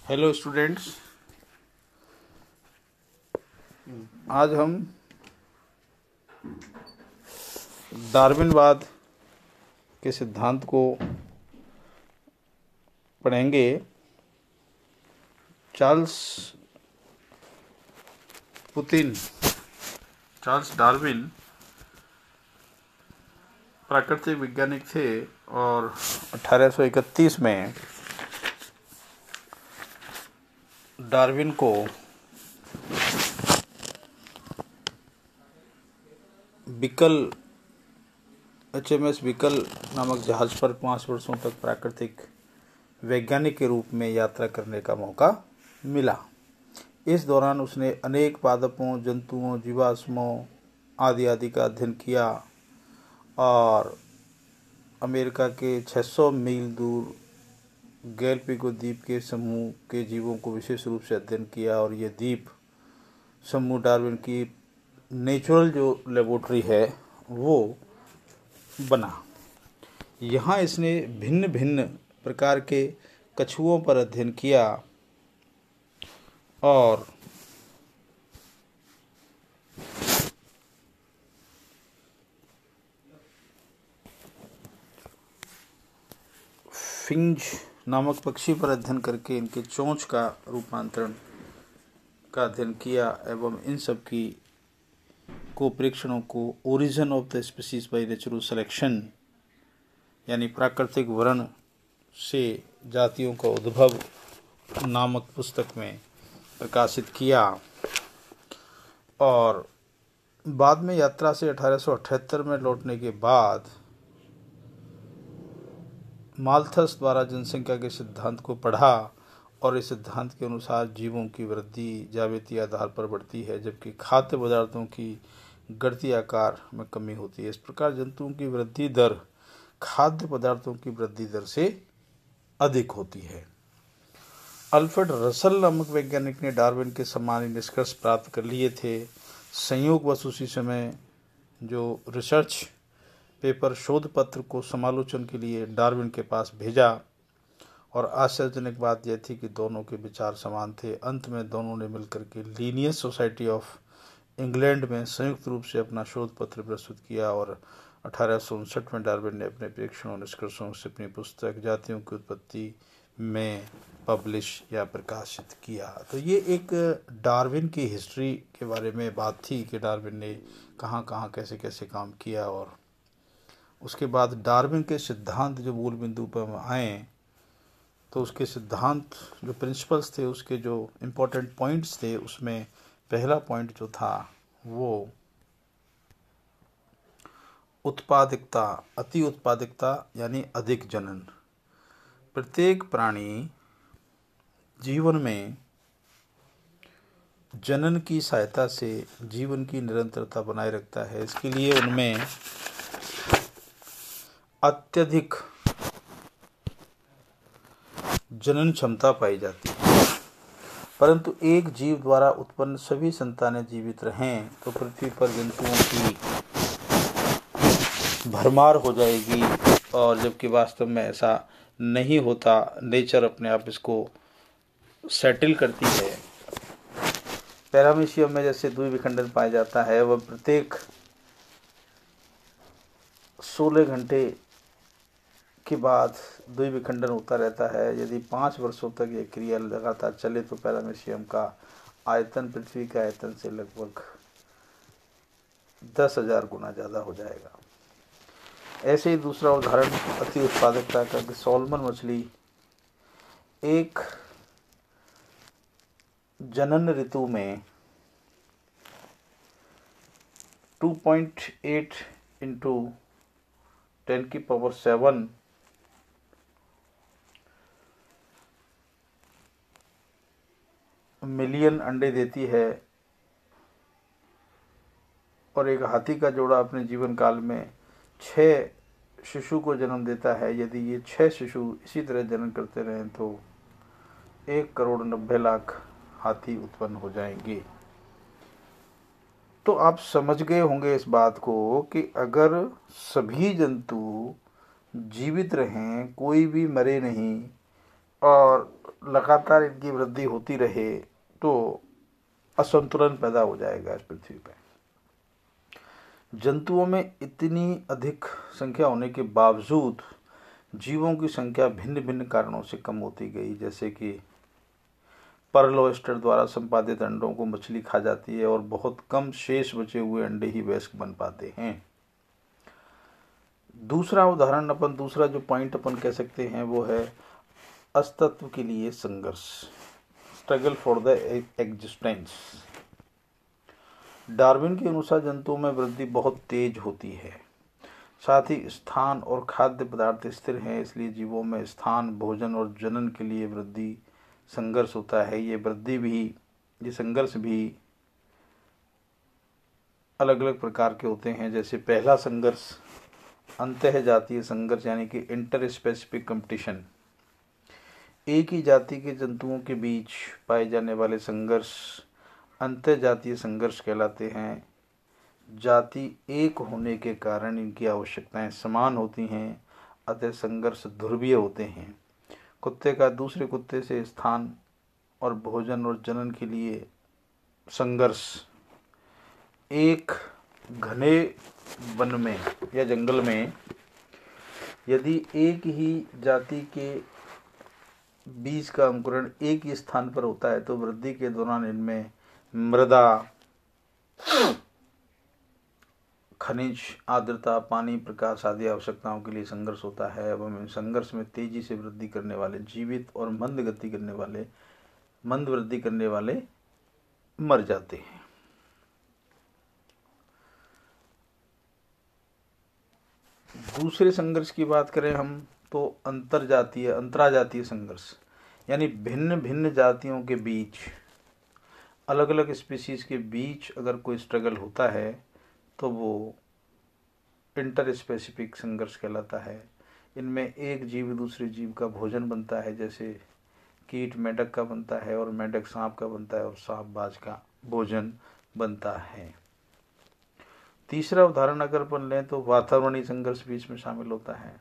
Hello students. आज हम डार्विनवाद के सिद्धांत को पढ़ेंगे। चार्ल्स डार्विन प्राकृतिक वैज्ञानिक थे और 1831 में डार्विन को बिकल HMS बिकल नामक जहाज पर 5 वर्षों तक प्राकृतिक वैज्ञानिक के रूप में यात्रा करने का मौका मिला। इस दौरान उसने अनेक पादपों, जंतुओं, जीवाश्मों आदि का अध्ययन किया और अमेरिका के 600 मील दूर गैलापागो द्वीप के समूह के जीवों को विशेष रूप से अध्ययन किया और ये द्वीप समूह डार्विन की नेचुरल जो लेबोरेटरी है वो बना। यहाँ इसने भिन्न भिन्न प्रकार के कछुओं पर अध्ययन किया और फिंच नामक पक्षी पर अध्ययन करके इनके चोंच का रूपांतरण का अध्ययन किया एवं इन सब की परीक्षणों को origin of the species by natural selection यानी प्राकृतिक वर्ण से जातियों का उद्भव नामक पुस्तक में प्रकाशित किया। और बाद में यात्रा से 1878 में लौटने के बाद माल्थस द्वारा जनसंख्या के सिद्धांत को पढ़ा और इस सिद्धांत के अनुसार जीवों की वृद्धि जावेती आधार पर बढ़ती है जबकि खाद्य पदार्थों की बढ़ती आकार में कमी होती है। इस प्रकार जंतुओं की वृद्धि दर खाद्य पदार्थों की वृद्धि दर से अधिक होती है। अल्फ्रेड रसल नामक वैज्ञानिक ने डार्विन के समान निष्कर्ष प्राप्त कर लिए थे। संयोगवश उसी समय जो रिसर्च पेपर शोध पत्र को समालोचन के लिए डार्विन के पास भेजा और आश्चर्यजनक बात यह थी कि दोनों के विचार समान थे। अंत में दोनों ने मिलकर के लीनियस सोसाइटी ऑफ इंग्लैंड में संयुक्त रूप से अपना शोध पत्र प्रस्तुत किया और 1859 में डार्विन ने अपने प्रेक्षणों निष्कर्षों से अपनी पुस्तक जातियों की उत्पत्ति में पब्लिश या प्रकाशित किया। तो ये एक डार्विन की हिस्ट्री के बारे में बात थी कि डार्विन ने कहाँ कहाँ कैसे कैसे काम किया और उसके बाद डार्विन के सिद्धांत जो मूल बिंदु पर हम आए तो उसके सिद्धांत जो प्रिंसिपल्स थे उसके जो इम्पोर्टेंट पॉइंट्स थे उसमें पहला पॉइंट जो था वो उत्पादकता, अति उत्पादकता यानी अधिक जनन। प्रत्येक प्राणी जीवन में जनन की सहायता से जीवन की निरंतरता बनाए रखता है। इसके लिए उनमें अत्यधिक जनन क्षमता पाई जाती है। परंतु एक जीव द्वारा उत्पन्न सभी संतानें जीवित रहें तो पृथ्वी पर जंतुओं की भरमार हो जाएगी और जबकि वास्तव में ऐसा नहीं होता। नेचर अपने आप इसको सेटल करती है। पैरामीशियम में जैसे द्विविखंडन पाया जाता है वह प्रत्येक 16 घंटे के बाद द्विविखंडन होता रहता है। यदि 5 वर्षों तक ये क्रिया लगातार चले तो पैरामीशियम का आयतन पृथ्वी के आयतन से लगभग 10,000 गुना ज़्यादा हो जाएगा। ऐसे ही दूसरा उदाहरण अति उत्पादकता का कि सॉल्मन मछली एक जनन ऋतु में 2.8 इंटू 10⁻⁷ मिलियन अंडे देती है और एक हाथी का जोड़ा अपने जीवन काल में 6 शिशु को जन्म देता है। यदि ये 6 शिशु इसी तरह जन्म करते रहें तो 1,90,00,000 हाथी उत्पन्न हो जाएंगे। तो आप समझ गए होंगे इस बात को कि अगर सभी जंतु जीवित रहें, कोई भी मरे नहीं और लगातार इनकी वृद्धि होती रहे तो असंतुलन पैदा हो जाएगा इस पृथ्वी पर। जंतुओं में इतनी अधिक संख्या होने के बावजूद जीवों की संख्या भिन्न भिन्न कारणों से कम होती गई, जैसे कि पर्ल ऑयस्टर द्वारा संपादित अंडों को मछली खा जाती है और बहुत कम शेष बचे हुए अंडे ही वयस्क बन पाते हैं। दूसरा उदाहरण दूसरा जो पॉइंट अपन कह सकते हैं वो है अस्तित्व के लिए संघर्ष, struggle for the existence. Darwin के अनुसार जंतुओं में वृद्धि बहुत तेज होती है, साथ ही स्थान और खाद्य पदार्थ स्थिर हैं, इसलिए जीवों में स्थान, भोजन और जनन के लिए वृद्धि संघर्ष होता है। ये संघर्ष भी अलग अलग प्रकार के होते हैं। जैसे पहला संघर्ष अंतः जातीय संघर्ष यानी कि इंटर स्पेसिफिक कंपटीशन। एक ही जाति के जंतुओं के बीच पाए जाने वाले संघर्ष अंतर जातीय संघर्ष कहलाते हैं। जाति एक होने के कारण इनकी आवश्यकताएं समान होती हैं, अतः संघर्ष ध्रुवीय होते हैं। कुत्ते का दूसरे कुत्ते से स्थान और भोजन और जनन के लिए संघर्ष एक घने वन में या जंगल में यदि एक ही जाति के बीज का अंकुरण एक ही स्थान पर होता है तो वृद्धि के दौरान इनमें मृदा, खनिज, आर्द्रता, पानी, प्रकाश आदि आवश्यकताओं के लिए संघर्ष होता है एवं इन संघर्ष में तेजी से वृद्धि करने वाले जीवित और मंद वृद्धि करने वाले मर जाते हैं। दूसरे संघर्ष की बात करें हम तो अंतराजातीय संघर्ष यानी भिन्न भिन्न जातियों के बीच, अलग अलग स्पीशीज के बीच अगर कोई स्ट्रगल होता है तो वो इंटर स्पेसिफिक संघर्ष कहलाता है। इनमें एक जीव दूसरे जीव का भोजन बनता है, जैसे कीट मेंढक का बनता है और मेंढक सांप का बनता है और सांप बाज का भोजन बनता है। तीसरा उदाहरण अगर अपन लें तो वातावरणीय संघर्ष भी इसमें शामिल होता है।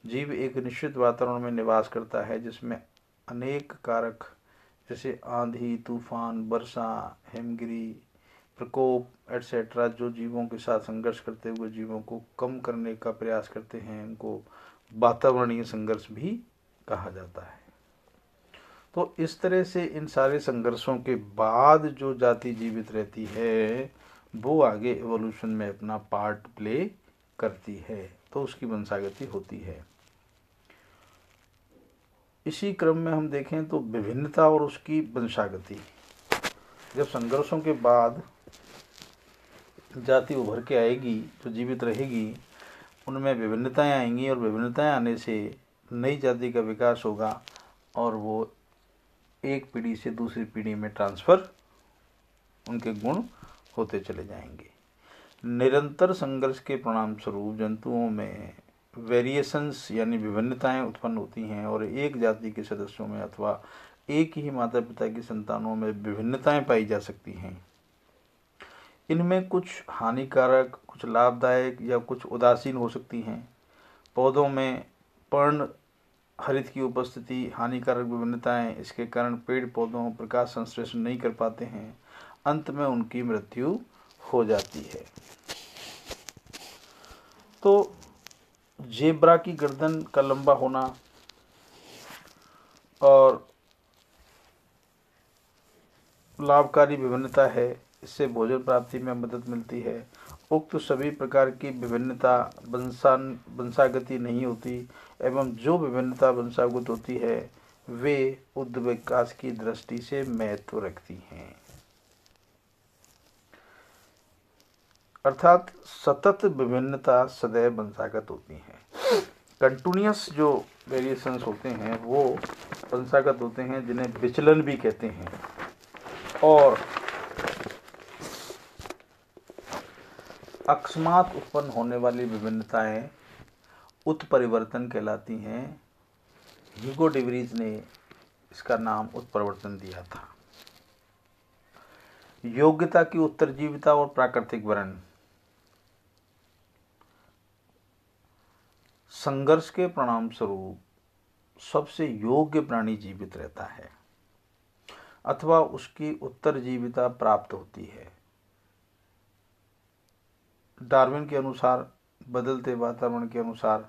जीव एक निश्चित वातावरण में निवास करता है जिसमें अनेक कारक जैसे आंधी, तूफान, वर्षा, हिमगिरी, प्रकोप एटसेट्रा जो जीवों के साथ संघर्ष करते हुए जीवों को कम करने का प्रयास करते हैं, इनको वातावरणीय संघर्ष भी कहा जाता है। तो इस तरह से इन सारे संघर्षों के बाद जो जाति जीवित रहती है वो आगे एवोल्यूशन में अपना पार्ट प्ले करती है, तो उसकी वंशागति होती है। इसी क्रम में हम देखें तो विभिन्नता और उसकी वंशागति। जब संघर्षों के बाद जाति उभर के आएगी तो जीवित रहेगी, उनमें विभिन्नताएं आएंगी और विभिन्नताएं आने से नई जाति का विकास होगा और वो एक पीढ़ी से दूसरी पीढ़ी में ट्रांसफ़र उनके गुण होते चले जाएंगे। निरंतर संघर्ष के परिणाम स्वरूप जंतुओं में वेरिएशंस यानी विभिन्नताएं उत्पन्न होती हैं और एक जाति के सदस्यों में अथवा एक ही माता पिता की संतानों में विभिन्नताएं पाई जा सकती हैं। इनमें कुछ हानिकारक, कुछ लाभदायक या कुछ उदासीन हो सकती हैं। पौधों में पर्ण हरित की उपस्थिति हानिकारक विभिन्नताएं, इसके कारण पेड़ पौधों प्रकाश संश्लेषण नहीं कर पाते हैं, अंत में उनकी मृत्यु हो जाती है। तो जेब्रा की गर्दन का लंबा होना और लाभकारी विभिन्नता है, इससे भोजन प्राप्ति में मदद मिलती है। उक्त सभी प्रकार की विभिन्नता वंशागति नहीं होती एवं जो विभिन्नता वंशागत होती है वे उद्ध विकास की दृष्टि से महत्व रखती हैं। अर्थात सतत विभिन्नता सदैव वंशागत होती है। कंटिन्यूअस जो वेरिएशंस होते हैं वो वंशागत होते हैं, जिन्हें विचलन भी कहते हैं। और अकस्मात उत्पन्न होने वाली विभिन्नताएं उत्परिवर्तन कहलाती हैं। ह्यूगो डिवरीज ने इसका नाम उत्परिवर्तन दिया था। योग्यता की उत्तरजीविता और प्राकृतिक वर्ण। संघर्ष के परिणाम स्वरूप सबसे योग्य प्राणी जीवित रहता है अथवा उसकी उत्तरजीविता प्राप्त होती है। डार्विन के अनुसार बदलते वातावरण के अनुसार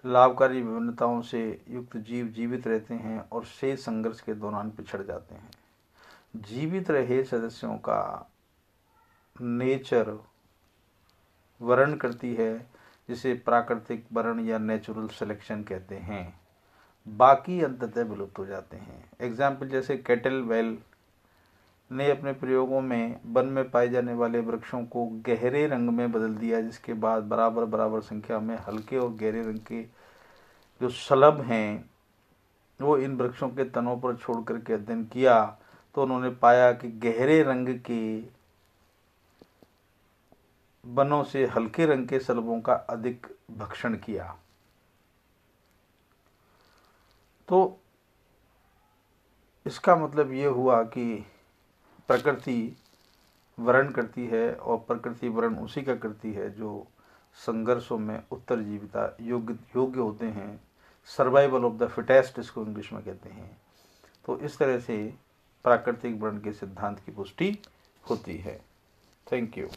लाभकारी विभिन्नताओं से युक्त जीव जीवित रहते हैं और शेष संघर्ष के दौरान पिछड़ जाते हैं। जीवित रहे सदस्यों का नेचर वर्ण करती है, जिसे प्राकृतिक वर्ण या नेचुरल सिलेक्शन कहते हैं। बाकी अंततः विलुप्त हो जाते हैं। एग्जाम्पल जैसे कैटल वेल ने अपने प्रयोगों में वन में पाए जाने वाले वृक्षों को गहरे रंग में बदल दिया, जिसके बाद बराबर बराबर संख्या में हल्के और गहरे रंग के जो शलभ हैं वो इन वृक्षों के तनों पर छोड़ करके अध्ययन किया, तो उन्होंने पाया कि गहरे रंग के वनों से हल्के रंग के शलभों का अधिक भक्षण किया। तो इसका मतलब ये हुआ कि प्रकृति वर्ण करती है और प्रकृति वर्ण उसी का करती है जो संघर्षों में उत्तरजीविता योग्य होते हैं। सर्वाइवल ऑफ द फिटेस्ट इसको इंग्लिश में कहते हैं। तो इस तरह से प्राकृतिक वर्ण के सिद्धांत की पुष्टि होती है। Thank you.